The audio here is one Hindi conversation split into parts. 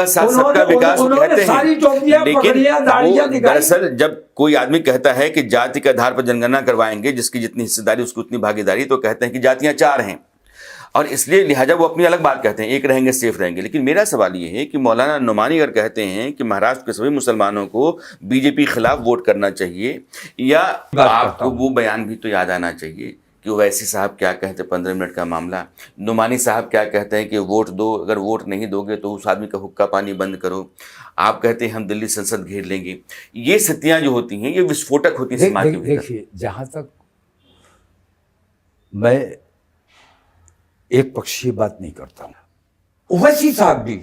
सबका साथ सबका विकास कहते हैं, लेकिन दरअसल जब कोई आदमी कहता है कि जाति के आधार पर जनगणना करवाएंगे, जिसकी जितनी हिस्सेदारी उसकी उतनी भागीदारी, तो कहते हैं कि जातियां 4 हैं और इसलिए लिहाजा वो अपनी अलग बात कहते हैं, एक रहेंगे सेफ रहेंगे। लेकिन मेरा सवाल ये है कि मौलाना नुमानी अगर कहते हैं कि महाराष्ट्र के सभी मुसलमानों को बीजेपी खिलाफ वोट करना चाहिए, या आपको वो बयान भी तो याद आना चाहिए कि ओवैसी साहब क्या कहते हैं, 15 मिनट का मामला, नुमानी साहब क्या कहते हैं कि वोट दो, अगर वोट नहीं दोगे तो उस आदमी का हुक्का पानी बंद करो, आप कहते हैं हम दिल्ली संसद घेर लेंगे। ये स्थितियां जो होती हैं ये विस्फोटक होती हैं समाज के भीतर। देखिए, जहां तक मैं एक पक्षीय बात नहीं करता हूं, ओवैसी साहब भी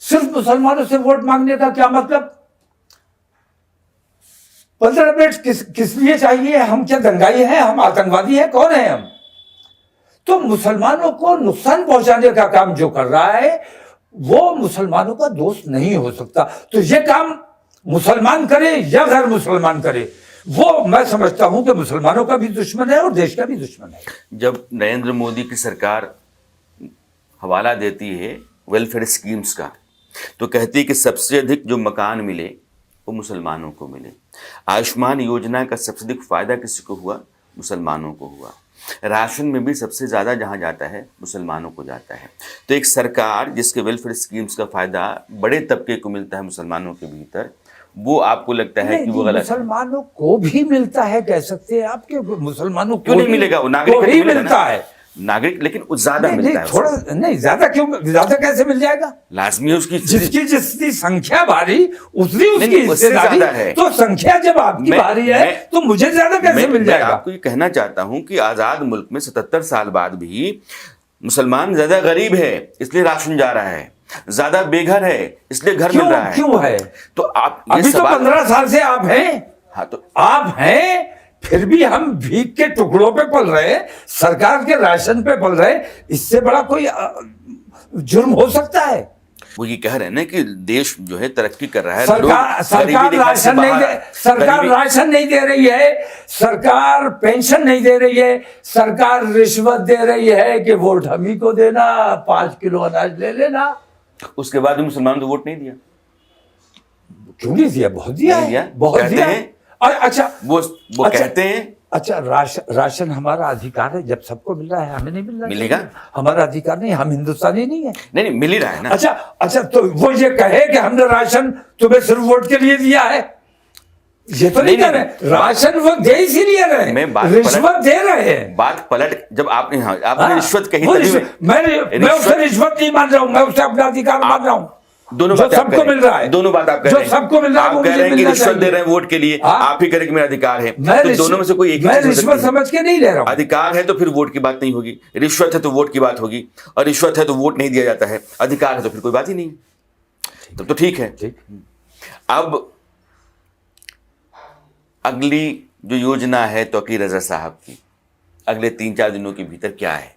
सिर्फ मुसलमानों से वोट मांगने का क्या मतलब? 15 मिनट किस लिए चाहिए? हम क्या दंगाई हैं? हम आतंकवादी हैं? कौन है हम? तो मुसलमानों को नुकसान पहुंचाने का काम जो कर रहा है वो मुसलमानों का दोस्त नहीं हो सकता। तो ये काम मुसलमान करे या गैर मुसलमान करे, वो मैं समझता हूं कि मुसलमानों का भी दुश्मन है और देश का भी दुश्मन है। जब नरेंद्र मोदी की सरकार हवाला देती है वेलफेयर स्कीम्स का, तो कहती है कि सबसे अधिक जो मकान मिले वो मुसलमानों को मिले। आयुष्मान योजना का सबसे अधिक फायदा किसी को हुआ? मुसलमानों को हुआ। राशन में भी सबसे ज़्यादा जहाँ जाता है मुसलमानों को जाता है। तो एक सरकार जिसके वेलफेयर स्कीम्स का फायदा बड़े तबके को मिलता है मुसलमानों के भीतर, वो आपको लगता है कि वो गलत? मुसलमानों को भी मिलता है, कह सकते हैं आपके, मुसलमानों क्यों नहीं मिलेगा? वो नागरिक ही मिलता है, नागरिक, लेकिन ज्यादा मिलता है। थोड़ा नहीं, ज्यादा क्यों? ज्यादा कैसे मिल जाएगा? लाजमी है उसकी, जिसकी जितनी संख्या भारी उतनी उसकी हिस्सेदारी है। तो संख्या जब आपकी भारी है तो मुझे ज्यादा कैसे मिल जाएगा? आपको ये कहना चाहता हूं कि आजाद मुल्क में 77 साल बाद भी मुसलमान ज्यादा गरीब है इसलिए राशन जा रहा है, ज्यादा बेघर है इसलिए घर मिल रहा है। क्यों है? तो आप अभी तो 15 साल से आप हैं। हाँ, तो आप हैं, फिर भी हम भीख के टुकड़ों पे पल रहे हैं, सरकार के राशन पे पल रहे हैं। इससे बड़ा कोई जुर्म हो सकता है? वो ये कह रहे हैं ना कि देश जो है तरक्की कर रहा है, सरकार राशन नहीं दे, सरकार राशन नहीं दे रही है, सरकार पेंशन नहीं दे रही है, सरकार रिश्वत दे रही है कि वोट हम ही को देना, 5 किलो अनाज ले लेना। उसके बाद मुसलमानों ने वोट नहीं दिया। क्यों नहीं दिया? बहुत दिया, बहुत दिया। अच्छा, वो कहते हैं अच्छा, राशन हमारा अधिकार है, जब सबको मिल रहा है हमें नहीं मिल रहा? मिलेगा, हमारा अधिकार नहीं, हम हिंदुस्तानी नहीं है। नहीं, मिल ही रहा है ना। अच्छा, तो वो ये कहे कि हमने राशन तुम्हें सिर्फ वोट के लिए दिया है, ये तो नहीं कह रहे। राशन वो दे इसीलिए रहे, रिश्वत दे रहे हैं। बात पलट, जब आपने रिश्वत कही, मैं उसे रिश्वत नहीं मान रहा हूं, मैं उसे अपना अधिकार मान रहा हूं। दोनों बात सबको मिल रहा है, दोनों बात आप कह रहे हैं, सबको मिल रहा है। आप कह रहे हैं कि रिश्वत दे रहे हैं वोट के लिए, आप ही कह रहे हैं कि मेरा अधिकार है। तो दोनों में से कोई एक ही चीज रिश्वत समझ के नहीं ले रहा हूं। अधिकार है तो फिर वोट की बात नहीं होगी, रिश्वत है तो वोट की बात होगी, और रिश्वत है तो वोट नहीं दिया जाता है, अधिकार है तो फिर कोई बात ही नहीं। तब तो ठीक है। अब अगली जो योजना है तौकीर रजा साहब की, अगले 3-4 दिनों के भीतर क्या है?